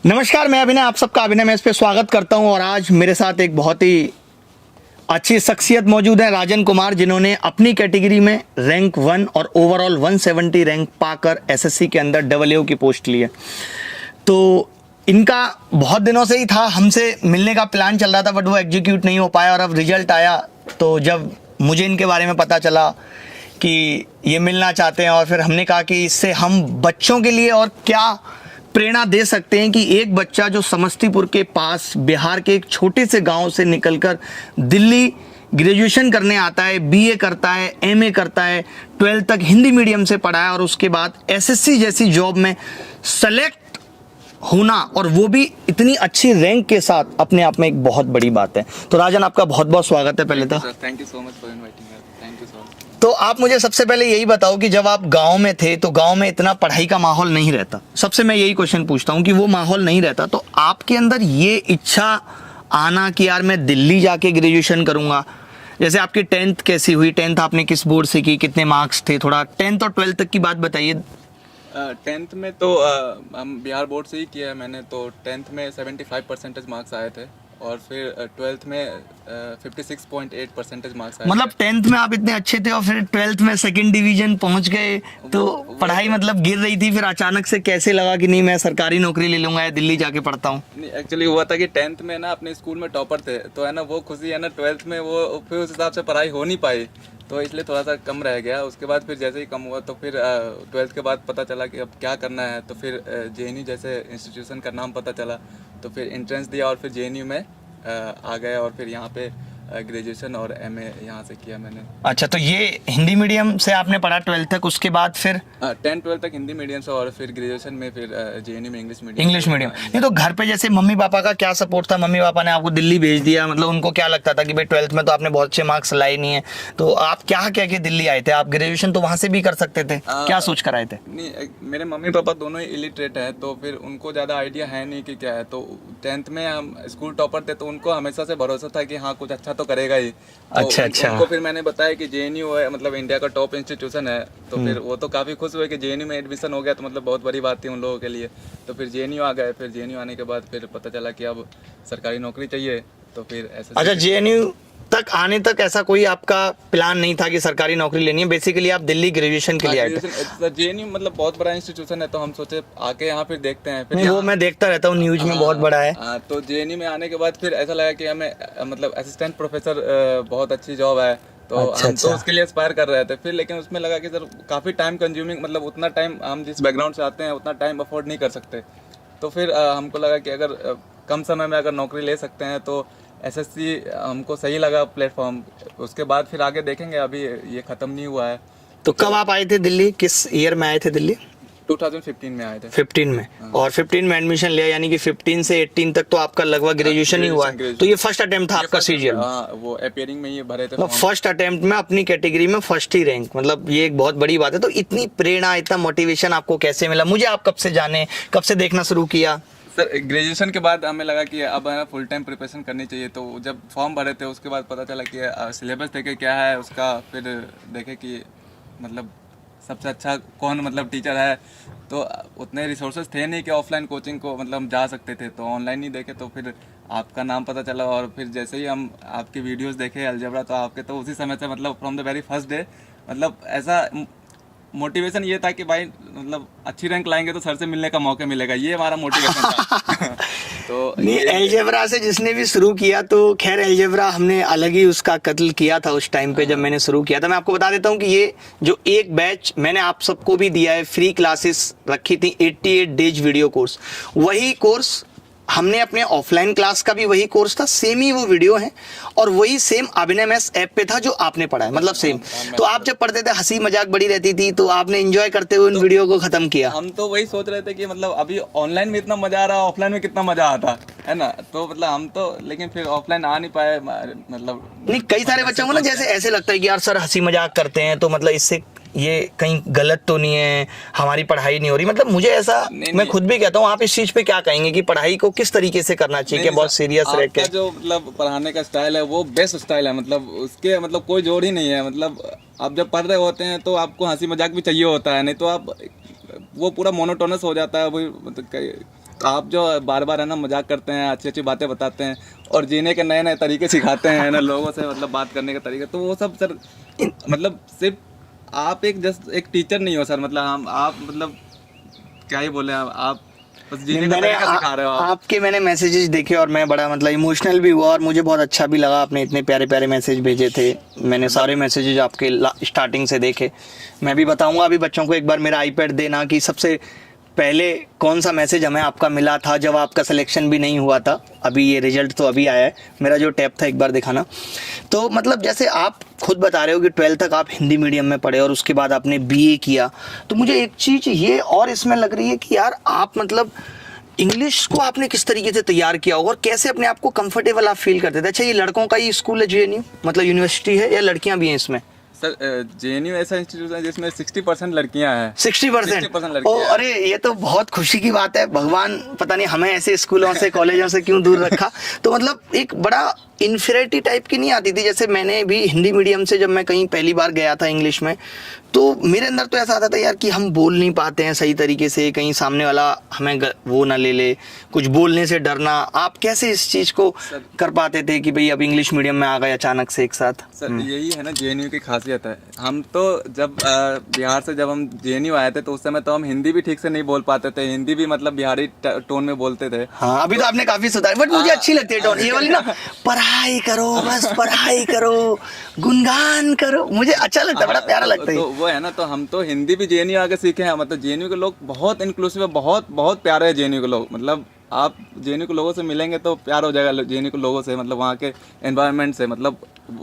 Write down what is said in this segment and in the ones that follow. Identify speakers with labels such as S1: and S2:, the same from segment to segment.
S1: नमस्कार, मैं अभिनय, आप सबका अभिनय में इस पे स्वागत करता हूं। और आज मेरे साथ एक बहुत ही अच्छी शख्सियत मौजूद है, राजन कुमार, जिन्होंने अपनी कैटेगरी में रैंक 1 और ओवरऑल 170 रैंक पाकर एसएससी के अंदर AAU की पोस्ट ली है। तो इनका बहुत दिनों से ही था, हमसे मिलने का प्लान चल रहा था, बट वो एग्जीक्यूट नहीं हो पाया। और अब रिजल्ट आया तो जब मुझे इनके बारे में पता चला कि ये मिलना चाहते हैं, और फिर हमने कहा कि इससे हम बच्चों के लिए और क्या प्रेरणा दे सकते हैं कि एक बच्चा जो समस्तीपुर के पास बिहार के एक छोटे से गांव से निकलकर दिल्ली ग्रेजुएशन करने आता है, बीए करता है, एमए करता है, 12th तक हिंदी मीडियम से पढ़ा है, और उसके बाद एसएससी जैसी जॉब में सेलेक्ट होना, और वो भी इतनी अच्छी रैंक के साथ, अपने आप में एक बहुत बड़ी बात है। तो राजन, आपका बहुत बहुत स्वागत है। पहले तो
S2: thank you so much for inviting me. Thank you so much.
S1: तो आप मुझे सबसे पहले यही बताओ कि जब आप गांव में थे तो गांव में इतना पढ़ाई का माहौल नहीं रहता। सबसे मैं यही क्वेश्चन पूछता हूं कि वो माहौल नहीं रहता, तो आपके अंदर ये इच्छा आना कि यार मैं दिल्ली जाके ग्रेजुएशन करूंगा। जैसे आपकी 10th कैसी हुई? 10th आपने किस बोर्ड से की, कितने मार्क्स थे? थोड़ा 10th और 12th तक की बात बताइए।
S2: 10th में तो हम बिहार बोर्ड से ही किया है मैंने। तो 10th में 75% मार्क्स आए थे, और फिर 12th में 56.8% मार्क्स आए।
S1: मतलब 10th में आप इतने अच्छे थे और फिर 12th में सेकंड डिवीजन पहुंच गए, तो पढ़ाई मतलब गिर रही थी, फिर अचानक से कैसे लगा कि नहीं मैं सरकारी नौकरी ले लूंगा या दिल्ली जाके पढ़ता हूँ?
S2: नहीं, एक्चुअली हुआ था कि 10th में ना अपने स्कूल में टॉपर थे, तो है ना वो खुशी है ना 12th में वो फिर उस हिसाब से पढ़ाई हो नहीं पाई, तो इसलिए थोड़ा सा कम रह गया। उसके बाद फिर जैसे ही कम हुआ तो फिर 12th के बाद पता चला कि अब क्या करना है, तो फिर JNU जैसे इंस्टीट्यूशन का नाम पता चला, तो फिर एंट्रेंस दिया और फिर JNU में आ गए, और फिर यहाँ पे ग्रेजुएशन और MA यहाँ से किया मैंने।
S1: अच्छा, तो ये हिंदी मीडियम से आपने पढ़ा 12th तक, उसके बाद फिर
S2: 10-12 तक हिंदी मीडियम से, और फिर ग्रेजुएशन में फिर JNU में इंग्लिश मीडियम।
S1: English medium. नहीं तो घर पे जैसे मम्मी पापा का क्या सपोर्ट था? मम्मी पापा ने आपको दिल्ली भेज दिया, मतलब उनको क्या लगता था कि भाई 12th में तो आपने बहुत अच्छे मार्क्स लाए नहीं है, तो आप क्या कह के दिल्ली आए थे? आप ग्रेजुएशन तो वहां से भी कर सकते थे, क्या सोच कर आए थे?
S2: नहीं, मेरे मम्मी पापा दोनों ही इलिटरेट हैं, तो फिर उनको ज़्यादा आइडिया है नहीं कि क्या है। तो 10th में हम स्कूल टॉपर थे, तो उनको हमेशा से भरोसा था कि हाँ कुछ अच्छा तो करेगा ही। तो
S1: अच्छा।
S2: उनको फिर मैंने बताया कि JNU है, मतलब इंडिया का टॉप इंस्टीट्यूशन है, तो फिर वो तो काफ़ी खुश हुए कि JNU में एडमिशन हो गया, तो मतलब बहुत बड़ी बात थी उन लोगों के लिए। तो फिर JNU आ गए। फिर JNU आने के बाद फिर पता चला कि अब सरकारी नौकरी चाहिए, तो फिर ऐसा।
S1: अच्छा, JNU तक आने तक ऐसा कोई आपका प्लान नहीं था कि सरकारी नौकरी लेनी है? बेसिकली आप दिल्ली ग्रेजुएशन के लिए आए थे?
S2: JNU मतलब बहुत बड़ा इंस्टीट्यूशन है, तो हम सोचे आके यहाँ फिर देखते हैं। फिर
S1: वो मैं देखता रहता हूँ न्यूज में, बहुत बड़ा है।
S2: तो JNU में आने के बाद फिर ऐसा लगा कि हमें मतलब असिस्टेंट प्रोफेसर बहुत अच्छी जॉब है, तो हम तो उसके लिए एस्पायर कर रहे थे। फिर लेकिन उसमें लगा कि सर काफ़ी टाइम कंज्यूमिंग, मतलब उतना टाइम हम जिस बैकग्राउंड से आते हैं उतना टाइम अफोर्ड नहीं कर सकते। तो फिर हमको लगा कि अगर कम समय में अगर नौकरी ले सकते हैं तो SSC हमको सही लगा प्लेटफॉर्म। उसके बाद फिर आगे देखेंगे, अभी ये ख़त्म नहीं हुआ है।
S1: तो कब आप आए थे दिल्ली? किस ईयर में आए थे दिल्ली?
S2: 2015 में आए थे।
S1: 15 में? और 15 में एडमिशन लिया, यानी कि 15 से 18 तक तो आपका लगभग ग्रेजुएशन ही हुआ है। तो ये फर्स्ट अटेम्प्ट था आपका CGL?
S2: हाँ, वो अपीयरिंग में ये भरे थे।
S1: मतलब फर्स्ट अटेम्प्ट में अपनी कैटेगरी में फर्स्ट ही रैंक, मतलब ये एक बहुत बड़ी बात है। तो इतनी प्रेरणा, इतना मोटिवेशन आपको कैसे मिला? मुझे आप कब से जाने, कब से देखना शुरू किया?
S2: सर ग्रेजुएशन के बाद हमें लगा कि अब है ना फुल टाइम प्रिपरेशन करनी चाहिए। तो जब फॉर्म भरे थे उसके बाद पता चला कि सिलेबस देखे क्या है उसका, फिर देखे कि मतलब सबसे अच्छा कौन मतलब टीचर है। तो उतने रिसोर्सेज थे नहीं कि ऑफलाइन कोचिंग को मतलब हम जा सकते थे, तो ऑनलाइन ही देखे। तो फिर आपका नाम पता चला, और फिर जैसे ही हम आपकी वीडियोस देखे अलजेब्रा, तो आपके तो उसी समय से मतलब from the very first day मतलब ऐसा मोटिवेशन ये था कि भाई मतलब अच्छी रैंक लाएंगे तो सर से मिलने का मौका मिलेगा, ये हमारा मोटिवेशन था। तो
S1: नहीं, अलजेब्रा से जिसने भी शुरू किया, तो खैर अलजेब्रा हमने अलग ही उसका कत्ल किया था उस टाइम पे जब मैंने शुरू किया था। मैं आपको बता देता हूँ कि ये जो एक बैच मैंने आप सबको भी दिया है, फ्री क्लासेस रखी थी, 88 डेज वीडियो कोर्स, वही कोर्स हमने अपने ऑफलाइन क्लास का भी वही कोर्स था, सेम ही वो वीडियो है, और वही सेम अभिनय मैथ्स ऐप पे था जो आपने पढ़ा है, मतलब सेम। तो आप जब पढ़ते थे हंसी मजाक बड़ी रहती थी, तो आपने एंजॉय करते हुए उन वीडियो को खत्म किया।
S2: हम तो वही सोच रहे थे कि मतलब अभी ऑनलाइन में इतना मजा आ रहा है, ऑफलाइन में कितना मजा आता है ना। तो मतलब हम तो लेकिन फिर ऑफलाइन आ नहीं पाए, मतलब
S1: नहीं, कई सारे बच्चों को ना जैसे ऐसे लगता है कि यार सर हंसी मजाक करते हैं, तो मतलब इससे ये कहीं गलत तो नहीं है, हमारी पढ़ाई नहीं हो रही। मतलब मुझे ऐसा, मैं खुद भी कहता हूँ, आप इस चीज पे क्या कहेंगे कि पढ़ाई को किस तरीके से करना चाहिए? कि बहुत सीरियस रह के
S2: जो मतलब पढ़ाने का स्टाइल है वो बेस्ट स्टाइल है, मतलब उसके मतलब कोई जोड़ ही नहीं है। मतलब आप जब पढ़ रहे होते हैं तो आपको हंसी मजाक भी चाहिए होता है, नहीं तो आप वो पूरा मोनोटोनस हो जाता है। वही मतलब आप जो बार बार है ना मजाक करते हैं, अच्छी अच्छी बातें बताते हैं और जीने के नए नए तरीके सिखाते हैं ना लोगों से, मतलब बात करने का तरीका, तो वो सब सर मतलब सिर्फ आप एक जस्ट एक टीचर नहीं हो सर, मतलब हम आप मतलब क्या ही बोले, आप बस जीने का तरीका सिखा रहे हो आप।
S1: आपके मैंने मैसेजेस देखे और मैं बड़ा मतलब इमोशनल भी हुआ और मुझे बहुत अच्छा भी लगा, आपने इतने प्यारे प्यारे मैसेज भेजे थे। मैंने सारे मैसेजेस आपके स्टार्टिंग से देखे। मैं भी बताऊंगा अभी बच्चों को, एक बार मेरा आईपैड देना कि सबसे पहले कौन सा मैसेज हमें आपका मिला था जब आपका सिलेक्शन भी नहीं हुआ था। अभी ये रिजल्ट तो अभी आया है, मेरा जो टैब था एक बार दिखाना। तो मतलब जैसे आप खुद बता रहे हो कि 12th तक आप हिंदी मीडियम में पढ़े और उसके बाद आपने बीए किया, तो मुझे एक चीज़ ये और इसमें लग रही है कि यार आप मतलब इंग्लिश को आपने किस तरीके से तैयार किया होगा और कैसे अपने आप को कंफर्टेबल आप फील करते थे। अच्छा, ये लड़कों का ही स्कूल है जेएनयू, मतलब यूनिवर्सिटी है, या लड़कियां भी हैं इसमें?
S2: सर जेएनयू ऐसा इंस्टीट्यूट है जिसमें 60% लड़कियां हैं।
S1: 60%?
S2: 60% लड़कियां हैं।
S1: अरे ये तो बहुत खुशी की बात है। भगवान पता नहीं हमें ऐसे स्कूलों से कॉलेजों से क्यों दूर रखा। तो मतलब एक बड़ा इन्फीरियरिटी टाइप की नहीं आती थी? जैसे मैंने भी हिंदी मीडियम से जब मैं कहीं पहली बार गया था इंग्लिश में, तो मेरे अंदर तो ऐसा आता था यार कि हम बोल नहीं पाते हैं सही तरीके से, कहीं सामने वाला हमें वो ना ले ले, कुछ बोलने से डरना। आप कैसे इस चीज़ को कर पाते थे कि भाई अब इंग्लिश मीडियम में आ गए अचानक से एक साथ?
S2: सर यही है ना जेएनयू की खासियत है। हम तो जब बिहार से जब हम जेएनयू आए थे तो उस समय तो हम हिंदी भी ठीक से नहीं बोल पाते थे, हिंदी भी मतलब बिहारी टोन में बोलते थे।
S1: हाँ, अभी तो आपने काफी सुधार, बट मुझे अच्छी लगती है टोन ये वाली ना, पढ़ाई करो बस पढ़ाई करो, गुणगान करो, मुझे अच्छा लगता है, बड़ा प्यारा लगता है।
S2: तो वो है ना, तो हम तो हिंदी भी जेएनयू आके सीखे हैं। मतलब जेएनयू के लोग बहुत इंक्लूसिव है, बहुत बहुत प्यारे हैं जेएनयू के लोग। मतलब आप जेएनयू के लोगों से मिलेंगे तो प्यार हो जाएगा जेएनयू के लोगों से, मतलब वहाँ के एनवायरनमेंट से। मतलब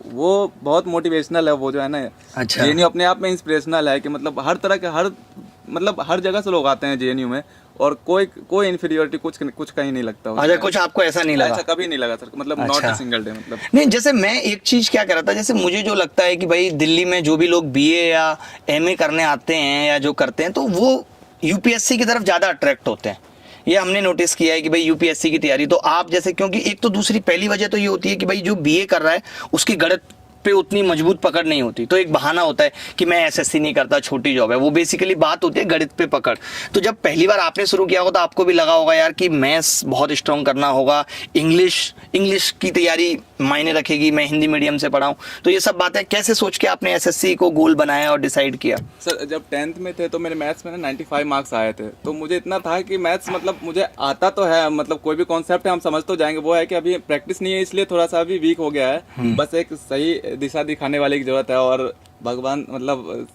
S2: वो बहुत मोटिवेशनल है वो जो है ना।
S1: अच्छा।
S2: जेएनयू अपने आप में इंस्पिरेशनल है कि मतलब हर तरह के हर जगह से लोग आते हैं जेएनयू में और कोई इन्फीरियरिटी कुछ कहीं नहीं लगता।
S1: अच्छा, कुछ आपको ऐसा नहीं लगा?
S2: ऐसा कभी नहीं लगा सर, मतलब नॉट अ सिंगल डे। मतलब
S1: नहीं, जैसे मैं एक चीज क्या कर रहा था, जैसे मुझे जो लगता है कि भाई दिल्ली में जो भी लोग बीए या एमए करने आते हैं या जो करते हैं, तो वो यूपीएससी की तरफ ज्यादा अट्रैक्ट होते हैं। ये हमने नोटिस किया है कि भाई यूपीएससी की तैयारी, तो आप जैसे, क्योंकि एक तो दूसरी पहली वजह तो ये होती है कि भाई जो बीए कर रहा है उसकी गणित पे उतनी मजबूत पकड़ नहीं होती, तो एक बहाना होता है कि मैं एसएससी नहीं करता, छोटी जॉब है। वो बेसिकली बात होती है गणित पे पकड़। तो जब पहली बार आपने शुरू किया होगा तो आपको भी लगा होगा यार कि मैथ्स बहुत स्ट्रॉन्ग करना होगा, इंग्लिश की तैयारी मायने रखेगी, मैं हिंदी मीडियम से पढ़ा हूँ। तो ये सब बातें कैसे सोच के आपने एसएससी को गोल बनाया और डिसाइड किया?
S2: सर जब 10th में थे तो मेरे मैथ्स में ना 95 मार्क्स आए थे। तो मुझे इतना था कि मैथ्स मतलब मुझे आता तो है, मतलब कोई भी कॉन्सेप्ट है हम समझ तो जाएंगे, वो है कि अभी प्रैक्टिस नहीं है इसलिए थोड़ा सा अभी वीक हो गया है। बस एक सही दिशा दिखाने वाले की जरूरत है और भगवान मतलब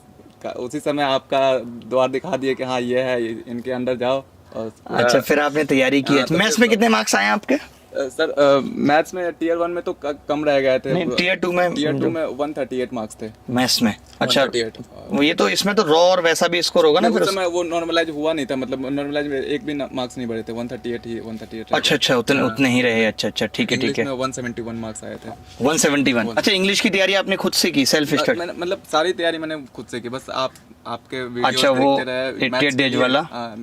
S2: उसी समय आपका द्वार दिखा दिए कि हाँ ये है, इनके अंदर जाओ। और
S1: अच्छा, फिर आपने तैयारी की।
S2: तो
S1: मैथ्स में कितने मार्क्स आए आपके?
S2: सर मैथ्स में टियर 1 में तो कम रह गए थे।
S1: टियर 2 में?
S2: टियर 2 में 138 मार्क्स थे
S1: मैथ्स में। अच्छा,
S2: 138।
S1: वो ये तो इसमें तो रॉ और वैसा भी स्कोर होगा ना फिर?
S2: उस समय वो नॉर्मलाइज हुआ नहीं था, मतलब नॉर्मलाइज में एक भी मार्क्स नहीं बढ़े थे, 138
S1: अच्छा, उतने ही रहे। अच्छा, ठीक है।
S2: इंग्लिश में 171 मार्क्स आए थे।
S1: 171। अच्छा, इंग्लिश की तैयारी आपने खुद से की, सेल्फ स्टडी?
S2: मैंने मतलब सारी तैयारी मैंने खुद से की, बस आपके वीडियोस
S1: अच्छा, वो
S2: देखते रहे।
S1: 88 डेज वाला?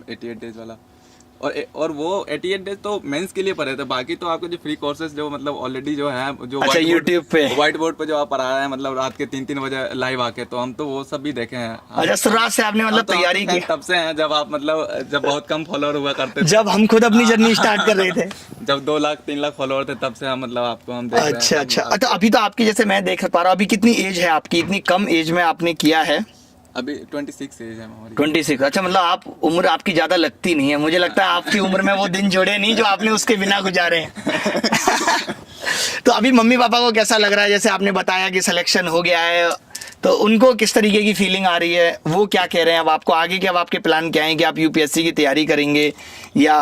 S2: 88 डेज वाला। और वो 88 डेज तो मेंस के लिए पढ़े थे, बाकी तो आपके जो फ्री कोर्सेज जो मतलब ऑलरेडी जो है, जो
S1: अच्छा, YouTube पे
S2: व्हाइट बोर्ड पे जो आप पढ़ा रहे हैं, मतलब रात के 3-3 बजे लाइव आके, तो हम तो वो सब भी देखे हैं।
S1: अच्छा, शुरुआत से आपने मतलब तैयारी की?
S2: तब से हैं जब आप मतलब जब बहुत कम फॉलोअर हुआ करते थे,
S1: जब हम खुद अपनी जर्नी स्टार्ट कर रहे थे,
S2: जब 2 लाख 3 लाख फॉलोअर थे, तब से हम मतलब आपको हम देख रहे हैं।
S1: अच्छा। तो अभी तो आपकी, जैसे मैं देख पा रहा हूँ, अभी कितनी एज है आपकी? इतनी कम एज में आपने किया है?
S2: अभी 26 एज है हमारी।
S1: 26। अच्छा, मतलब आप उम्र आपकी ज्यादा लगती नहीं है। मुझे लगता है आपकी उम्र में वो दिन जुड़े नहीं जो आपने उसके बिना गुजारे हैं। तो अभी मम्मी पापा को कैसा लग रहा है? जैसे आपने बताया कि सिलेक्शन हो गया है, तो उनको किस तरीके की फीलिंग आ रही है? वो क्या कह रहे हैं अब आपको आगे के? अब आपके प्लान क्या है कि आप यूपीएससी की तैयारी करेंगे या?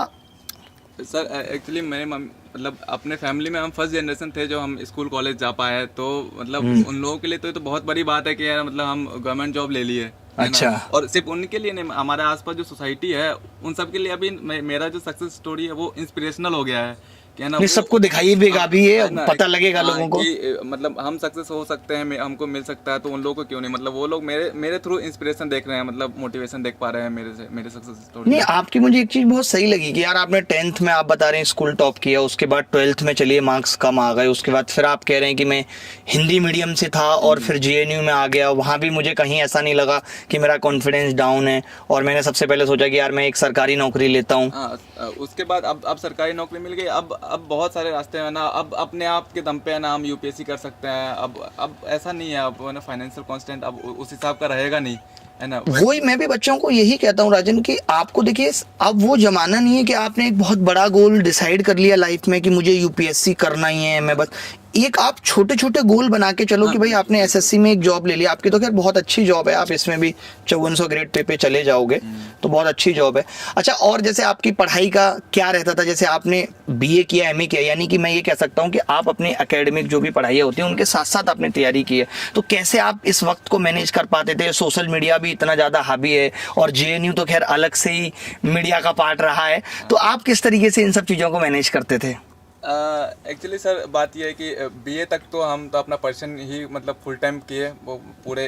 S2: सर एक्चुअली मेरे मतलब अपने फैमिली में हम फर्स्ट जनरेशन थे जो हम स्कूल कॉलेज जा पाए, तो मतलब उन लोगों के लिए तो ये तो बहुत बड़ी बात है कि यार मतलब हम गवर्नमेंट जॉब ले लिए।
S1: अच्छा।
S2: और सिर्फ उनके लिए नहीं, हमारे आसपास जो सोसाइटी है उन सब के लिए अभी मेरा जो सक्सेस स्टोरी है वो इंस्पिरेशनल हो गया है क्या ना
S1: नहीं, सबको दिखाई देगा भी ये,
S2: है ना,
S1: पता लगेगा लोगों को।
S2: कि मतलब हम सक्सेस हो सकते हैं, हमको मिल सकता है, तो उन लोगों को क्यों नहीं, मतलब वो लोग मेरे थ्रू इंस्पिरेशन देख रहे हैं, मतलब मोटिवेशन देख पा रहे हैं मेरे सक्सेस स्टोरी।
S1: नहीं, आपकी मुझे एक चीज बहुत सही लगी कि यार आपने 10th में आप बता रहे हैं स्कूल टॉप किया, उसके बाद 12th में चलिए मार्क्स कम आ गए, उसके बाद फिर आप कह रहे हैं कि मैं हिंदी मीडियम से था और फिर जेएनयू में आ गया, वहां भी मुझे कहीं ऐसा नहीं लगा कि मेरा कॉन्फिडेंस डाउन है और मैंने सबसे पहले सोचा कि यार मैं एक सरकारी नौकरी लेता हूँ।
S2: हाँ, उसके बाद अब सरकारी नौकरी मिल गई, अब बहुत सारे रास्ते हैं ना, अब अपने आप के दम पे है ना हम यूपीएससी कर सकते हैं, अब ऐसा नहीं है, अब है ना फाइनेंशियल कांस्टेंट अब उस हिसाब का रहेगा नहीं, है ना।
S1: वही मैं भी बच्चों को यही कहता हूँ राजन कि आपको देखिए अब वो जमाना नहीं है कि आपने एक बहुत बड़ा गोल डिसाइड कर लिया लाइफ में कि मुझे यूपीएससी करना ही है, मैं बस एक आप छोटे छोटे गोल बना के चलो कि भाई आपने एसएससी में एक जॉब ले लिया, आपकी तो खैर बहुत अच्छी जॉब है, आप इसमें भी 5400 ग्रेड पे चले जाओगे तो बहुत अच्छी जॉब है। अच्छा, और जैसे आपकी पढ़ाई का क्या रहता था, जैसे आपने बीए किया, एमए किया, यानी कि मैं ये कह सकता हूँ कि आप अपने एकेडमिक जो भी पढ़ाई होती है उनके साथ साथ आपने तैयारी की है, तो कैसे आप इस वक्त को मैनेज कर पाते थे? सोशल मीडिया भी इतना ज़्यादा हावी है और जेएनयू तो खैर अलग से ही मीडिया का पार्ट रहा है, तो आप किस तरीके से इन सब चीज़ों को मैनेज करते थे?
S2: एक्चुअली सर बात यह है कि बीए तक तो हम तो अपना पर्सन ही मतलब फुल टाइम किए, वो पूरे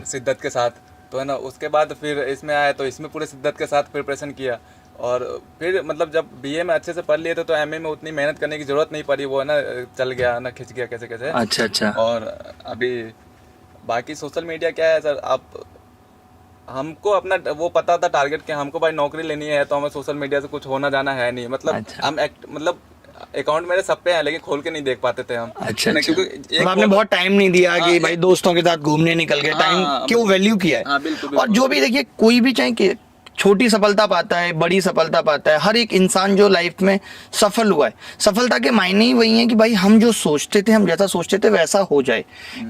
S2: शिद्दत के साथ, तो है ना, उसके बाद फिर इसमें आया तो इसमें पूरे शिद्दत के साथ प्रिपरेशन किया, और फिर मतलब जब बीए में अच्छे से पढ़ लिए थे तो एमए में उतनी मेहनत करने की जरूरत नहीं पड़ी, वो है ना चल गया ना, खिंच गया कैसे कैसे।
S1: अच्छा अच्छा।
S2: और अभी बाकी सोशल मीडिया क्या है सर, आप हमको अपना वो पता था टारगेट कि हमको भाई नौकरी लेनी है, तो हमें सोशल मीडिया से कुछ होना जाना है नहीं, मतलब
S1: अच्छा।
S2: हम मतलब अकाउंट मेरे सब पे हैं लेकिन खोल के नहीं देख पाते थे हम।
S1: अच्छा,
S2: ना,
S1: अच्छा।
S2: क्योंकि
S1: मतलब आपने बहुत टाइम नहीं दिया कि भाई दोस्तों के साथ घूमने निकल गए, टाइम क्यों वैल्यू किया है।
S2: हाँ, बिल्कुल,
S1: और जो भी देखिए कोई भी चाहे कि छोटी सफलता पाता है, बड़ी सफलता पाता है, हर एक इंसान जो लाइफ में सफल हुआ है, सफलता के मायने ही वही है कि भाई हम जो सोचते थे, हम जैसा सोचते थे वैसा हो जाए।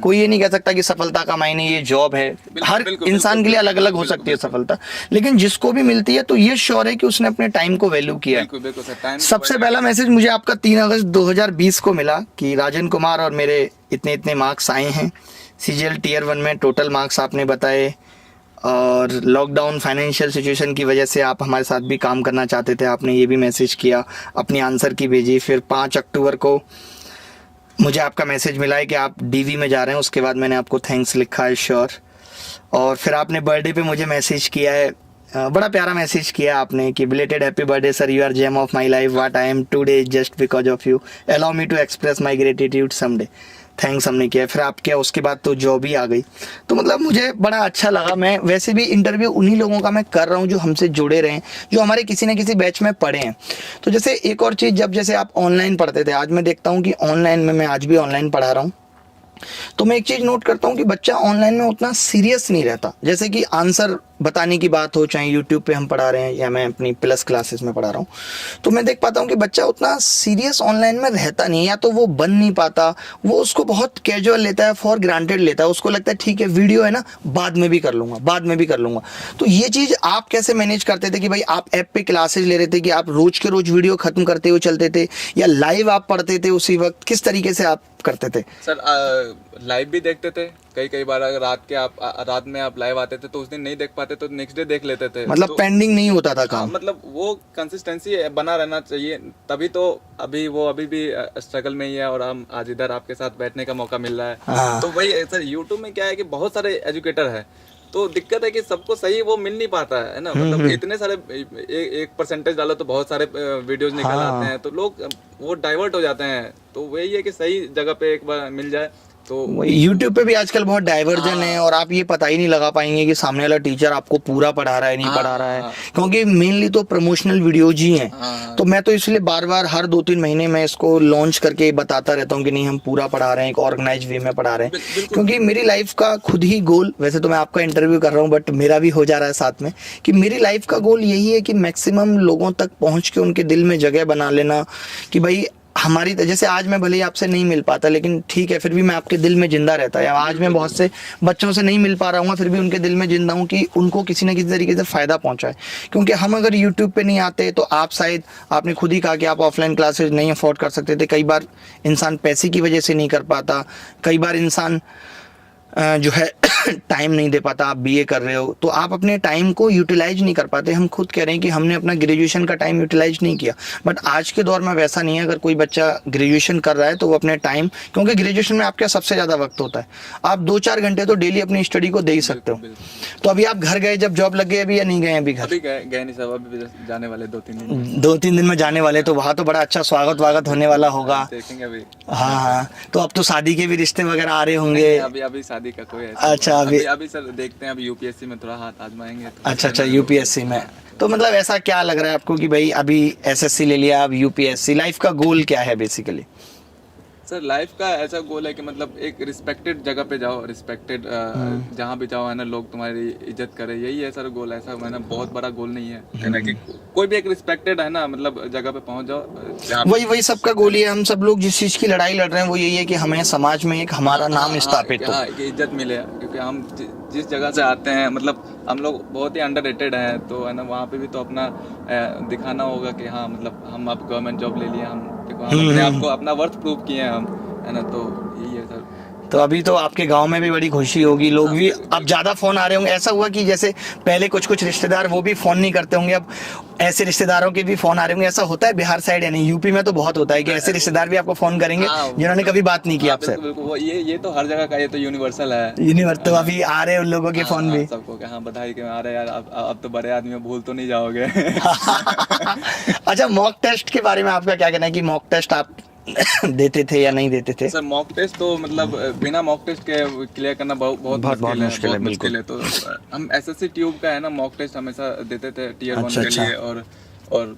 S1: कोई ये नहीं कह सकता कि सफलता का मायने ये जॉब है, हर इंसान के लिए अलग अलग हो सकती है सफलता, लेकिन जिसको भी मिलती है तो ये श्योर है कि उसने अपने टाइम को वैल्यू किया है।
S2: बिल्कुल सर, टाइम
S1: सबसे पहला मैसेज मुझे आपका 3 अगस्त 2020 को मिला कि राजन कुमार और मेरे इतने इतने मार्क्स आए हैं, सीजीएल टियर 1 में टोटल मार्क्स आपने बताए, और लॉकडाउन फाइनेंशियल सिचुएशन की वजह से आप हमारे साथ भी काम करना चाहते थे, आपने ये भी मैसेज किया, अपनी आंसर की भेजी। फिर 5 अक्टूबर को मुझे आपका मैसेज मिला है कि आप डीवी में जा रहे हैं, उसके बाद मैंने आपको थैंक्स लिखा है श्योर। और फिर आपने बर्थडे पे मुझे मैसेज किया है, बड़ा प्यारा मैसेज किया आपने कि belated happy birthday sir, you are gem of my life, what I am today just because of you, allow me to express my gratitude someday, thanks हमने किया। फिर आप क्या, उसके बाद तो जॉब ही आ गई, तो मतलब मुझे बड़ा अच्छा लगा। मैं वैसे भी इंटरव्यू उन्हीं लोगों का मैं कर रहा हूँ जो हमसे जुड़े रहे हैं, जो हमारे किसी न किसी बैच में पढ़े हैं। तो जैसे एक और चीज़, जब जैसे आप ऑनलाइन पढ़ते थे, आज मैं देखता हूँ कि ऑनलाइन में, मैं आज भी ऑनलाइन पढ़ा रहा हूँ, तो मैं एक चीज़ नोट करता हूँ कि बच्चा ऑनलाइन में उतना सीरियस नहीं रहता। जैसे कि आंसर बताने की बात हो, चाहे यूट्यूब पे हम पढ़ा रहे हैं या मैं अपनी प्लस क्लासेस में पढ़ा रहा हूँ, तो मैं देख पाता हूँ कि बच्चा उतना सीरियस ऑनलाइन में रहता नहीं, या तो वो बन नहीं पाता, वो उसको बहुत कैजुअल लेता है, फॉर ग्रांटेड लेता है, उसको लगता है ठीक है वीडियो है ना, बाद में भी कर लूँगा, बाद में भी कर लूँगा। तो ये चीज़ आप कैसे मैनेज करते थे कि भाई आप ऐप पे क्लासेज ले रहे थे कि आप रोज के रोज वीडियो खत्म करते हुए चलते थे, या लाइव आप पढ़ते थे उसी वक्त, किस तरीके से आप करते थे?
S2: सर लाइव भी देखते थे, कई बार अगर रात में आप लाइव आते थे तो उस दिन नहीं देख पाते तो नेक्स्ट डे देख लेते थे,
S1: मतलब
S2: तो,
S1: पेंडिंग नहीं होता था काम।
S2: मतलब वो कंसिस्टेंसी बना रहना चाहिए, तभी तो अभी भी स्ट्रगल में ही है, और हम आज इधर आपके साथ बैठने का मौका मिल रहा है।
S1: हाँ।
S2: तो वही सर, यूट्यूब में क्या है कि बहुत सारे एजुकेटर है, तो दिक्कत है कि सबको सही वो मिल नहीं पाता है ना, मतलब इतने सारे एक परसेंटेज डालो तो बहुत सारे वीडियोज निकल आते हैं, तो लोग वो डाइवर्ट हो जाते हैं। तो वही है कि सही जगह पे एक बार मिल जाए तो।
S1: YouTube पे भी आजकल बहुत डाइवर्जन है, और आप ये पता ही नहीं लगा पाएंगे कि सामने वाला टीचर आपको पूरा पढ़ा रहा है नहीं पढ़ा रहा है, क्योंकि मेनली तो प्रमोशनल वीडियोज ही हैं। तो मैं तो इसलिए बार बार हर 2-3 महीने में इसको लॉन्च करके बताता रहता हूँ कि नहीं, हम पूरा पढ़ा रहे हैं, एक ऑर्गेनाइज वे में पढ़ा रहे हैं, क्योंकि मेरी लाइफ का खुद ही गोल, वैसे तो मैं आपका इंटरव्यू कर रहा हूँ बट मेरा भी हो जा रहा है साथ में, कि मेरी लाइफ का गोल यही है कि मैक्सिमम लोगों तक पहुँच के उनके दिल में जगह बना लेना, कि भाई हमारी, जैसे आज मैं भले ही आपसे नहीं मिल पाता, लेकिन ठीक है, फिर भी मैं आपके दिल में जिंदा रहता है। आज मैं बहुत से बच्चों से नहीं मिल पा रहा हूँ, फिर भी उनके दिल में जिंदा हूँ कि उनको किसी न किसी तरीके से फ़ायदा पहुँचाए। क्योंकि हम अगर यूट्यूब पे नहीं आते तो आप शायद, आपने खुद ही कहा कि आप ऑफलाइन क्लासेज नहीं अफोर्ड कर सकते थे, कई बार इंसान पैसे की वजह से नहीं कर पाता, कई बार इंसान जो है टाइम नहीं दे पाता, आप बीए कर रहे हो तो आप अपने टाइम को यूटिलाइज नहीं कर पाते। हम खुद कह रहे हैं कि हमने अपना ग्रेजुएशन का टाइम यूटिलाइज नहीं किया, बट आज के दौर में वैसा नहीं है। अगर कोई बच्चा ग्रेजुएशन कर रहा है तो वो अपने टाइम, क्योंकि ग्रेजुएशन में आपका सबसे ज़्यादा वक्त होता है, आप 2-4 घंटे तो डेली अपनी स्टडी को दे ही सकते हो। तो अभी आप घर गए, जब जॉब लग गई अभी, या नहीं गए अभी घर?
S2: अभी गए नहीं साहब, अभी जाने वाले 2-3 दिन।
S1: 2-3 दिन में जाने वाले, तो वहाँ तो बड़ा अच्छा स्वागत वागत होने वाला होगा।
S2: देखेंगे अभी।
S1: हाँ हाँ, तो अब तो शादी के भी रिश्ते वगैरह आ रहे होंगे।
S2: अभी शादी का कोई ऐसा
S1: अच्छा,
S2: अभी सर देखते हैं, अभी यूपीएससी में थोड़ा हाथ आजमाएंगे तो।
S1: अच्छा, यूपीएससी में। तो मतलब ऐसा क्या लग रहा है आपको कि भाई अभी एसएससी ले लिया, अब यूपीएससी, लाइफ का गोल क्या है बेसिकली?
S2: सर लाइफ का ऐसा गोल है कि मतलब एक रिस्पेक्टेड जगह पे जाओ, रिस्पेक्टेड जहाँ भी जाओ है ना, लोग तुम्हारी इज्जत करे, यही है सर गोल। ऐसा है ना, बहुत बड़ा गोल नहीं है ना, कि कोई भी एक रिस्पेक्टेड है ना, मतलब जगह पे पहुंच जाओ।
S1: वही सबका गोल ही है। हम सब लोग जिस चीज की लड़ाई लड़ रहे हैं वो यही है कि हमें समाज में एक हमारा नाम स्थापित हो,
S2: कि इज्जत मिले, क्योंकि हम जिस जगह से आते हैं, मतलब हम लोग बहुत ही अंडररेटेड हैं, तो है ना, वहाँ पे भी तो अपना दिखाना होगा कि हाँ, मतलब हम अब गवर्नमेंट जॉब ले लिए, हम देखो, हम अपने आप को अपना वर्थ प्रूव किए हैं हम, है ना, तो यही है सर।
S1: तो अभी तो आपके गांव में भी बड़ी खुशी होगी, लोग भी अब ज्यादा फोन आ रहे होंगे। ऐसा हुआ कि जैसे पहले कुछ रिश्तेदार वो भी फोन नहीं करते होंगे, अब ऐसे रिश्तेदारों के भी फोन आ रहे होंगे। ऐसा होता है बिहार साइड, यानी यूपी में तो बहुत होता है कि ऐसे रिश्तेदार भी आपको फोन करेंगे जिन्होंने कभी बात नहीं की आपसे।
S2: बिल्कुल, ये तो हर जगह का, ये तो यूनिवर्सल है।
S1: तो अभी आ रहे हैं उन लोगों के फोन भी
S2: सबको, हाँ बधाई के आ रहे हैं यार, अब तो बड़े आदमी, भूल तो नहीं जाओगे।
S1: अच्छा, मॉक टेस्ट के बारे में आपका क्या कहना है कि मॉक टेस्ट आप देते थे या नहीं देते थे?
S2: सर मॉक टेस्ट तो मतलब बिना मॉक टेस्ट के क्लियर करना बहुत मुश्किल है। तो हम एसएससी ट्यूब का है ना, मॉक टेस्ट हमेशा देते थे टियर 1 के लिए, और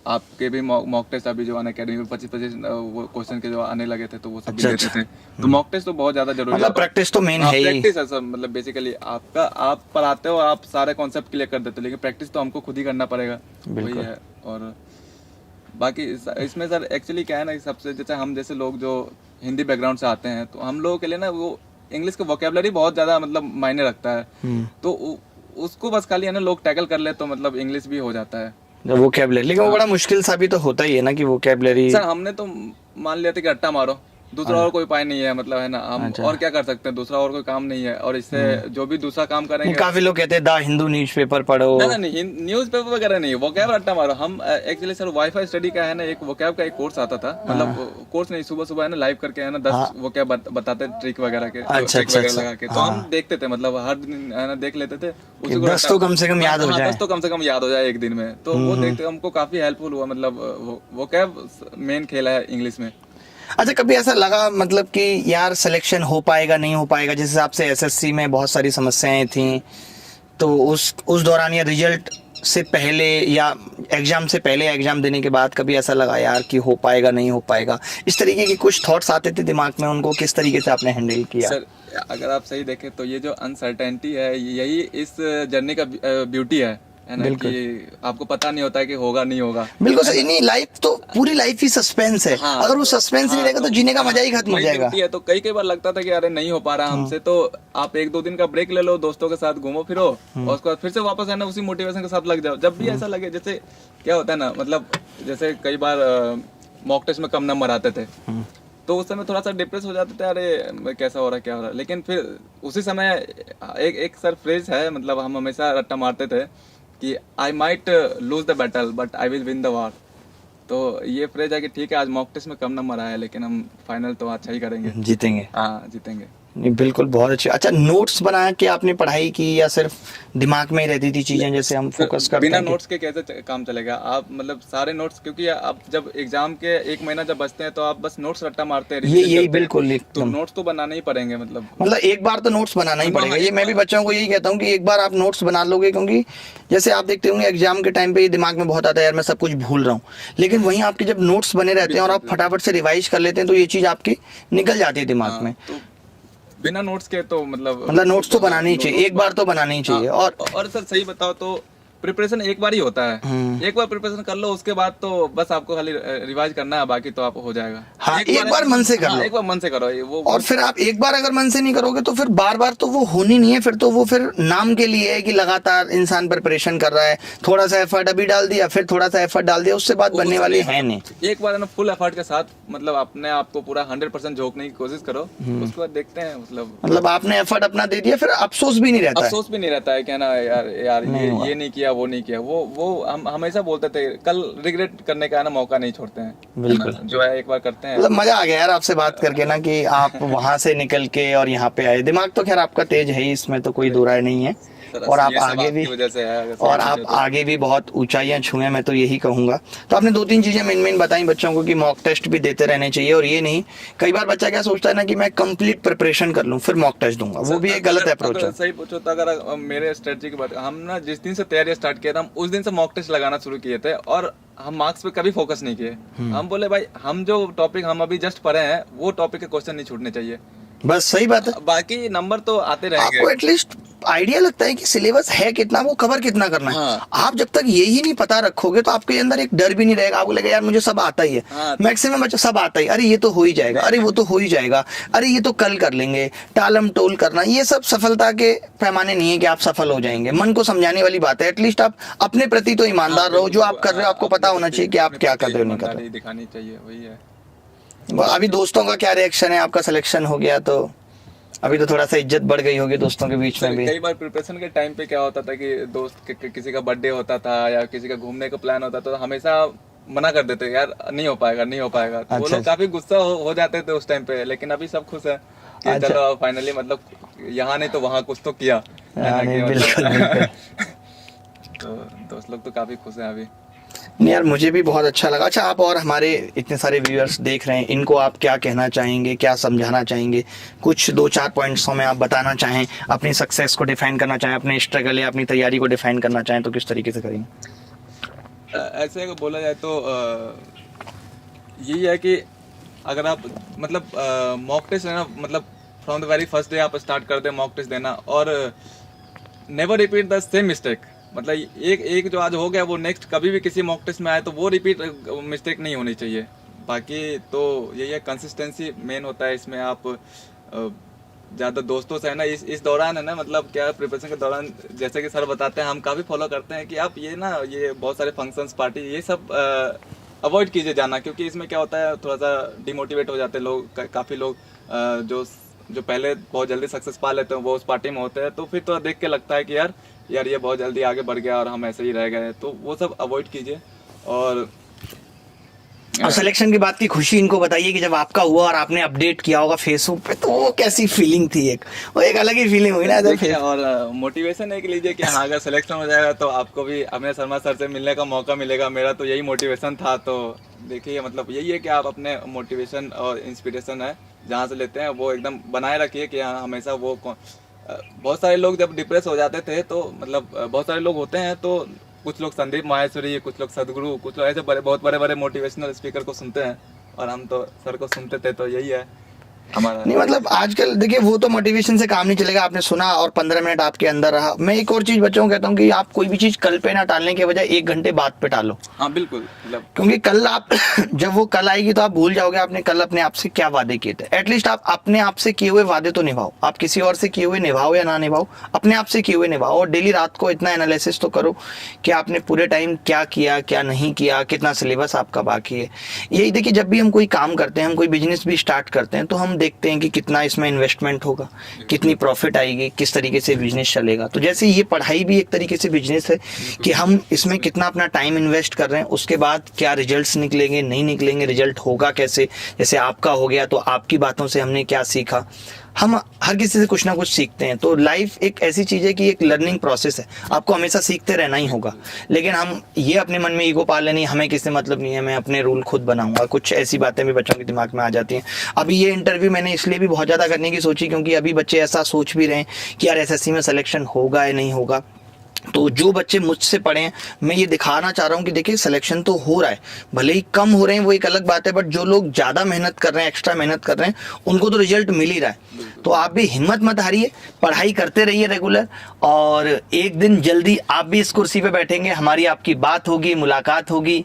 S2: आपके भी मॉक टेस्ट अभी जो अनअकैडमी में 25 वो क्वेश्चन के जो आने लगे थे, तो वो सब देते थे। तो मॉक टेस्ट तो बहुत ज्यादा जरूरी है,
S1: मतलब प्रैक्टिस तो मेन है ही।
S2: प्रैक्टिस है सर, मतलब बेसिकली आप पढ़ाते हो, आप सारे कॉन्सेप्ट क्लियर कर देते हो, लेकिन प्रैक्टिस तो हमको खुद ही करना पड़ेगा, वही है। और बाकी इसमें सर एक्चुअली क्या है ना, सबसे जैसे हम जैसे लोग जो हिंदी बैकग्राउंड से आते हैं, तो हम लोगों के लिए ना वो इंग्लिश का वोकेबलरी बहुत ज्यादा मतलब मायने रखता है, तो उसको बस खाली है ना लोग टैकल कर ले तो मतलब इंग्लिश भी हो जाता है
S1: वोकेबलरी। लेकिन वो बड़ा मुश्किल सा भी तो होता ही है ना कि वोकेबलरी।
S2: सर हमने तो मान लिया था कि अट्टा मारो, दूसरा और कोई उपाय नहीं है, मतलब है ना, हम और क्या कर सकते हैं, दूसरा और कोई काम नहीं है, और इससे जो भी दूसरा काम करेंगे।
S1: काफी लोग कहते हैं द हिंदू न्यूज़पेपर पढ़ो।
S2: नहीं, न्यूज़पेपर वगैरह नहीं, वोकैब रट्टा मारो। हम एक्चुअली सर वाईफाई स्टडी का है ना, एक वोकैब का एक कोर्स आता था, मतलब कोर्स नहीं, सुबह है ना लाइव करके है ना 10 वोकैब बताते ट्रिक वगैरह के, ट्रिक वगैरह लगा के, तो हम देखते थे, मतलब हर दिन है ना देख लेते थे,
S1: 10 तो कम से कम याद हो जाए,
S2: 10 तो कम से कम याद हो जाए एक दिन में। तो वो देखते हमको काफी हेल्पफुल हुआ, मतलब वोकैब मेन खेल है इंग्लिश में।
S1: अच्छा, कभी ऐसा लगा मतलब कि यार सिलेक्शन हो पाएगा नहीं हो पाएगा? जिस हिसाब से एसएससी में बहुत सारी समस्याएं थी, तो उस दौरान या रिजल्ट से पहले या एग्जाम से पहले, एग्जाम देने के बाद कभी ऐसा लगा यार कि हो पाएगा नहीं हो पाएगा? इस तरीके के कुछ थॉट्स आते थे दिमाग में, उनको किस तरीके से आपने हैंडल किया?
S2: सर अगर आप सही देखें तो ये जो अनसर्टेनिटी है, यही इस जर्नी का ब्यूटी है ना, कि आपको पता नहीं होता है कि होगा नहीं होगा।
S1: बिल्कुल सही। नहीं, लाइफ तो पूरी लाइफ ही सस्पेंस है। हाँ, अगर वो सस्पेंस नहीं रहेगा तो जीने का मजा ही खत्म हो जाएगा।
S2: तो कई बार लगता था कि अरे नहीं हो पा रहा हमसे, तो आप 1-2 दिन का ब्रेक ले लो, दोस्तों के साथ घूमो फिरो, और उसके बाद फिर से वापस आना उसी मोटिवेशन के साथ लग जाओ। जब भी ऐसा लगे, जैसे क्या होता है ना, मतलब जैसे कई बार मॉक टेस्ट में कम नंबर आते थे, तो उस समय थोड़ा सा डिप्रेस हो जाते थे, अरे कैसा हो रहा है क्या हो रहा है। लेकिन फिर उसी समय एक सर फ्रेज है, मतलब हम हमेशा रट्टा मारते थे कि I might lose the battle but I will win the war. तो ये फ्रेज है कि ठीक है, आज मॉक टेस्ट में कम नंबर आया, लेकिन हम फाइनल तो अच्छा ही करेंगे,
S1: जीतेंगे।
S2: हाँ जीतेंगे।
S1: नहीं, बिल्कुल बहुत अच्छे। अच्छा, नोट्स बना के आपने पढ़ाई की या सिर्फ दिमाग में ही रहती थी चीजें, जैसे हम फोकस करते हैं?
S2: बिना नोट्स के कैसे काम चलेगा? आप मतलब सारे नोट्स, क्योंकि आप जब एग्जाम के 1 महीना जब बचते हैं तो आप बस नोट्स रट्टा मारते हैं,
S1: यही बिल्कुल।
S2: तो नोट्स तो बनाना ही पड़ेंगे, मतलब
S1: एक बार तो नोट्स बनाना ही पड़ेगा। ये मैं भी बच्चों को यही कहता हूँ कि एक बार आप नोट्स बना लोगे, क्योंकि जैसे आप देखते होंगे एग्जाम के टाइम पे दिमाग में बहुत आता है यार मैं सब कुछ भूल रहा हूँ, लेकिन वहीं आपके जब नोट्स बने रहते हैं और आप फटाफट से रिवाइज कर लेते हैं तो ये चीज आपकी निकल जाती है दिमाग में।
S2: बिना नोट्स के तो मतलब
S1: नोट्स तो बनाने ही चाहिए, एक बार तो बनाने ही चाहिए। और
S2: सर सही बताओ तो प्रिपरेशन एक बार ही होता है, एक बार प्रिपरेशन कर लो, उसके बाद तो बस आपको खाली रिवाइज करना है, बाकी तो आप हो जाएगा।
S1: हाँ, एक बार मन से कर लो।
S2: एक बार मन से करो ये वो।
S1: और फिर आप एक बार अगर मन से नहीं करोगे तो फिर बार बार तो वो होनी नहीं है, फिर तो वो फिर नाम के लिए है कि लगातार इंसान प्रिपरेशन कर रहा है, थोड़ा सा एफर्ट अभी डाल दिया, फिर थोड़ा सा एफर्ट डाल दिया, उससे बात बनने वाली है नहीं।
S2: एक बार ना फुल एफर्ट के साथ मतलब अपने आप को पूरा 100% झोंकने की कोशिश करो, उसके बाद देखते हैं। मतलब आपने
S1: एफर्ट अपना दे दिया, फिर अफसोस भी नहीं रहता है।
S2: अफसोस भी नहीं रहता है, क्या ना यार ये नहीं किया, वो नहीं किया। वो हम हमेशा बोलते थे, कल रिग्रेट करने का ना मौका नहीं छोड़ते हैं।
S1: बिल्कुल,
S2: जो है एक बार करते हैं।
S1: मतलब मजा आ गया यार आपसे बात करके ना, कि आप वहां से निकल के और यहाँ पे आए। दिमाग तो खैर आपका तेज है ही, इसमें तो कोई दो राय नहीं है। और आप आगे भी आगे भी बहुत ऊंचाइयां छुए, मैं तो यही कहूंगा। तो आपने 2-3 चीजें मेन बताई बच्चों को कि मॉक टेस्ट भी देते रहने चाहिए, और ये नहीं, कई बार बच्चा क्या सोचता है ना कि मैं कंप्लीट प्रिपरेशन कर लूं फिर मॉक टेस्ट दूंगा, वो भी एक गलत अप्रोच है।
S2: सही पूछो तो अगर मेरे स्ट्रेटजी की बात, हम ना जिस दिन से तैयारी स्टार्ट किया था, हम उस दिन से मॉक टेस्ट लगाना शुरू किए थे, और हम मार्क्स पे कभी फोकस नहीं किए। हम बोले भाई हम जो टॉपिक हम अभी जस्ट पढ़े हैं वो टॉपिक के क्वेश्चन नहीं छूटने चाहिए,
S1: बस सही बात है।
S2: बाकी नंबर तो आते रहेंगे।
S1: आपको एटलीस्ट आइडिया लगता है कि सिलेबस है कितना, वो कवर कितना करना है।
S2: हाँ।
S1: आप जब तक यही नहीं पता रखोगे तो आपके अंदर एक डर भी नहीं रहेगा, आपको लगेगा यार मुझे सब आता ही है।
S2: हाँ।
S1: मैक्सिमम बच्चा सब आता ही, अरे ये तो हो ही जाएगा, अरे वो तो हो ही जाएगा, अरे ये तो कल कर लेंगे, टालम टोल करना, ये सब सफलता के पैमाने नहीं है कि आप सफल हो जाएंगे। मन को समझाने वाली बात है। एटलीस्ट आप अपने प्रति तो ईमानदार रहो, जो आप कर रहे हो आपको पता होना चाहिए कि आप क्या कर रहे हो, नहीं कर रहे हो,
S2: दिखानी चाहिए, वही है।
S1: अभी दोस्तों का क्या रिएक्शन है? आपका सिलेक्शन हो गया तो अभी तो थोड़ा सा इज्जत बढ़ गई होगी दोस्तों के बीच में भी।
S2: कई बार प्रिपरेशन के टाइम पे क्या होता था कि दोस्त किसी का बर्थडे होता था या किसी का घूमने का प्लान होता था, तो हमेशा मना कर देते यार नहीं हो पाएगा, नहीं हो पाएगा। तो वो लोग काफी गुस्सा हो जाते थे उस टाइम पे, लेकिन अभी सब खुश है कि चलो फाइनली मतलब यहाँ नहीं तो वहाँ कुछ तो किया।
S1: बिल्कुल।
S2: तो दोस्त लोग तो काफी खुश है अभी।
S1: नहीं यार, मुझे भी बहुत अच्छा लगा। अच्छा, आप और हमारे इतने सारे व्यूअर्स देख रहे हैं, इनको आप क्या कहना चाहेंगे, क्या समझाना चाहेंगे? कुछ 2-4 पॉइंट्सों में आप बताना चाहें, अपनी सक्सेस को डिफाइन करना चाहें, अपने स्ट्रगल या अपनी तैयारी को डिफाइन करना चाहें तो किस तरीके से करेंगे?
S2: ऐसे बोला जाए तो यही है कि अगर आप मतलब मॉक टेस्ट है ना, मतलब from the very first day आप स्टार्ट कर दे मॉक टेस्ट देना, और never repeat the same mistake. मतलब एक जो आज हो गया वो नेक्स्ट कभी भी किसी मॉक टेस्ट में आए तो वो रिपीट मिस्टेक नहीं होनी चाहिए। बाकी तो यही है, कंसिस्टेंसी मेन होता है इसमें। आप ज़्यादा दोस्तों से है ना इस दौरान है ना, मतलब क्या प्रिपरेशन के दौरान जैसे कि सर बताते हैं, हम काफ़ी फॉलो करते हैं कि आप ये बहुत सारे फंक्शंस पार्टी ये सब अवॉइड कीजिए जाना, क्योंकि इसमें क्या होता है थोड़ा सा डिमोटिवेट हो जाते हैं लोग। काफ़ी लोग जो पहले बहुत जल्दी सक्सेस पा लेते हैं वो उस पार्टी में होते हैं, तो फिर तो देख के लगता है कि यार ये बहुत जल्दी आगे बढ़ गया और हम ऐसे ही रह गए। तो वो सब अवॉइड कीजिए। और
S1: सिलेक्शन की बात की खुशी इनको बताइए कि जब आपका हुआ और आपने अपडेट किया होगा फेसबुक पे, तो वो कैसी फीलिंग थी? वो एक अलग ही फीलिंग हुई ना।
S2: देखिए, और मोटिवेशन एक लीजिए कि हाँ अगर सिलेक्शन हो जाएगा तो आपको भी अमित शर्मा सर से मिलने का मौका मिलेगा। मेरा तो यही मोटिवेशन था। तो देखिए, मतलब यही है कि आप अपने मोटिवेशन और इंस्पिरेशन है जहाँ से लेते हैं वो एकदम बनाए रखिए कि हाँ हमेशा वो बहुत सारे लोग जब डिप्रेस हो जाते थे तो मतलब बहुत सारे लोग होते हैं, तो कुछ लोग संदीप माहेश्वरी, कुछ लोग सदगुरु, कुछ लोग ऐसे बहुत बड़े मोटिवेशनल स्पीकर को सुनते हैं, और हम तो सर को सुनते थे। तो यही है हमारा।
S1: नहीं मतलब आजकल देखिए वो तो मोटिवेशन से काम नहीं चलेगा, आपने सुना और 15 मिनट आपके अंदर रहा। मैं एक और चीज बच्चों को कहता हूँ कि आप कोई भी चीज कल पे ना टालने के बजाय 1 घंटे बाद पे टालो।
S2: हाँ बिल्कुल, मतलब
S1: क्योंकि कल आप जब वो कल आएगी तो आप भूल जाओगे आपने कल अपने आप से क्या वादे किए थे। एटलीस्ट आप अपने आप से किए हुए वादे तो निभाओ। आप किसी और से किए हुए निभाओ या ना निभाओ, अपने आप से किए हुए निभाओ। और डेली रात को इतना एनालिसिस तो करो कि आपने पूरे टाइम क्या किया, क्या नहीं किया, कितना सिलेबस आपका बाकी है। यही देखिए, जब भी हम कोई काम करते हैं, हम कोई बिजनेस भी स्टार्ट करते हैं, तो हम देखते हैं कि कितना इसमें इन्वेस्टमेंट होगा, कितनी प्रॉफिट आएगी, किस तरीके से बिजनेस चलेगा। तो जैसे ये पढ़ाई भी एक तरीके से बिजनेस है कि हम इसमें कितना अपना टाइम इन्वेस्ट कर रहे हैं, उसके बाद क्या रिजल्ट्स निकलेंगे, नहीं निकलेंगे, रिजल्ट होगा कैसे। जैसे आपका हो गया तो आपकी बातों से हमने क्या सीखा। हम हर किसी से कुछ ना कुछ सीखते हैं। तो लाइफ एक ऐसी चीज है कि एक लर्निंग प्रोसेस है, आपको हमेशा सीखते रहना ही होगा। लेकिन हम ये अपने मन में ईगो पाल लेनी, हमें किससे मतलब नहीं है, मैं अपने रूल खुद बनाऊंगा, कुछ ऐसी बातें भी बच्चों के दिमाग में आ जाती हैं। अभी ये इंटरव्यू मैंने इसलिए भी बहुत ज़्यादा करने की सोची क्योंकि अभी बच्चे ऐसा सोच भी रहे हैं कि यार एसएससी में सिलेक्शन होगा या नहीं होगा। तो जो बच्चे मुझसे पढ़े हैं, मैं ये दिखाना चाह रहा हूँ कि देखिए सिलेक्शन तो हो रहा है, भले ही कम हो रहे हैं वो एक अलग बात है, बट जो लोग ज़्यादा मेहनत कर रहे हैं, एक्स्ट्रा मेहनत कर रहे हैं, उनको तो रिजल्ट मिल ही रहा है। तो आप भी हिम्मत मत हारिए, पढ़ाई करते रहिए रेगुलर, और एक दिन जल्दी आप भी इस कुर्सी पे बैठेंगे, हमारी आपकी बात होगी, मुलाकात होगी,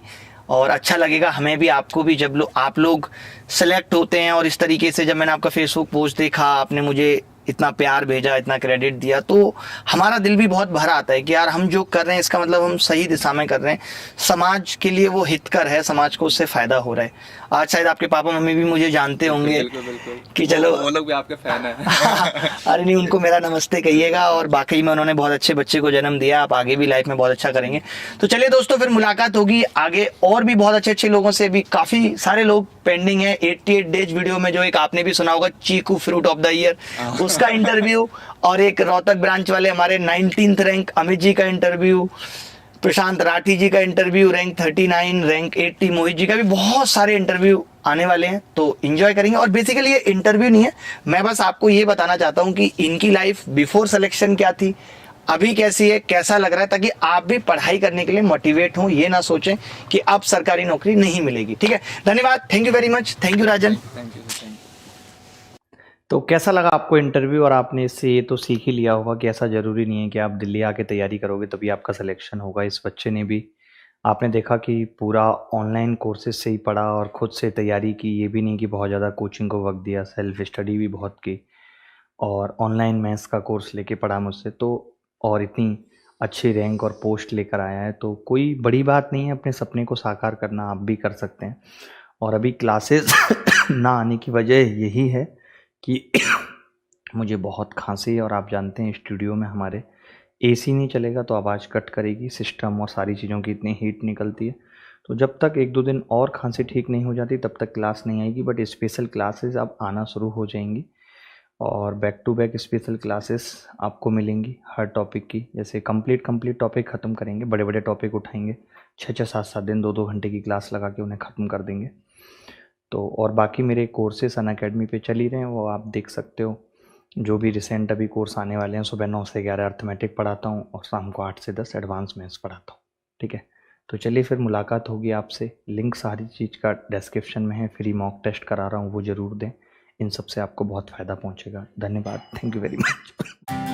S1: और अच्छा लगेगा हमें भी आपको भी, जब आप लोग सेलेक्ट होते हैं। और इस तरीके से जब मैंने आपका फेसबुक पोस्ट देखा, आपने मुझे इतना प्यार भेजा, इतना क्रेडिट दिया, तो हमारा दिल भी बहुत भरा आता है कि यार हम जो कर रहे हैं इसका मतलब हम सही दिशा में कर रहे हैं, समाज के लिए वो हितकर है, समाज को उससे फायदा हो रहा है। आज शायद आपके पापा मम्मी भी मुझे जानते होंगे कि चलो
S2: वो लोग भी आपके फैन हैं।
S1: अरे नहीं, उनको मेरा नमस्ते कहिएगा, और बाकी में उन्होंने बहुत अच्छे बच्चे को जन्म दिया, आप आगे भी लाइफ में बहुत अच्छा करेंगे। तो चलिए दोस्तों, फिर मुलाकात होगी आगे, और भी बहुत अच्छे अच्छे लोगों से, भी काफी सारे लोग पेंडिंग है। 88 डेज वीडियो में जो एक आपने भी सुना होगा, चीकू फ्रूट ऑफ द ईयर, उसका इंटरव्यू, और एक रोहतक ब्रांच वाले हमारे 19th रैंक अमित जी का इंटरव्यू, प्रशांत राठी जी का interview rank 39, rank 80 Mohit ji का भी, बहुत सारे इंटरव्यू आने वाले हैं, तो एंजॉय करेंगे। और बेसिकली ये इंटरव्यू नहीं है, मैं बस आपको ये बताना चाहता हूँ कि इनकी लाइफ बिफोर सिलेक्शन क्या थी, अभी कैसी है, कैसा लग रहा है, ताकि आप भी पढ़ाई करने के लिए मोटिवेट हों, ये ना सोचें कि अब सरकारी नौकरी नहीं मिलेगी। ठीक है, धन्यवाद, thank you very much, thank you Rajan.
S2: Thank you.
S3: तो कैसा लगा आपको इंटरव्यू? और आपने इससे ये तो सीख ही लिया होगा कि ऐसा ज़रूरी नहीं है कि आप दिल्ली आके तैयारी करोगे तभी आपका सिलेक्शन होगा। इस बच्चे ने भी, आपने देखा कि पूरा ऑनलाइन कोर्सेज से ही पढ़ा और खुद से तैयारी की, ये भी नहीं कि बहुत ज़्यादा कोचिंग को वक्त दिया, सेल्फ स्टडी भी बहुत की, और ऑनलाइन मैथ्स का कोर्स लेके पढ़ा मुझसे, तो और इतनी अच्छी रैंक और पोस्ट लेकर आया है। तो कोई बड़ी बात नहीं है अपने सपने को साकार करना, आप भी कर सकते हैं। और अभी क्लासेस ना आने की वजह यही है कि मुझे बहुत खांसी है, और आप जानते हैं स्टूडियो में हमारे एसी नहीं चलेगा तो आवाज़ कट करेगी, सिस्टम और सारी चीज़ों की इतनी हीट निकलती है। तो जब तक 1-2 दिन और खांसी ठीक नहीं हो जाती तब तक क्लास नहीं आएगी, बट स्पेशल क्लासेस अब आना शुरू हो जाएंगी, और back to back special classes आपको मिलेंगी हर टॉपिक की। जैसे कंप्लीट टॉपिक ख़त्म करेंगे, बड़े बड़े टॉपिक उठाएंगे, 6-6, 7-7 दिन, 2-2 घंटे की क्लास लगा के उन्हें ख़त्म कर देंगे। तो और बाकी मेरे कोर्सेस अनअकैडमी पे चल ही रहे हैं, वो आप देख सकते हो। जो भी रिसेंट अभी कोर्स आने वाले हैं, सुबह 9 से 11 अर्थमेटिक पढ़ाता हूँ, और शाम को 8 से 10 एडवांस मैथ्स पढ़ाता हूँ। ठीक है, तो चलिए फिर मुलाकात होगी आपसे। लिंक सारी चीज़ का डिस्क्रिप्शन में है, फ्री मॉक टेस्ट करा रहा हूँ, वो ज़रूर दें, इन सब से आपको बहुत फ़ायदा पहुँचेगा। धन्यवाद, थैंक यू वेरी मच।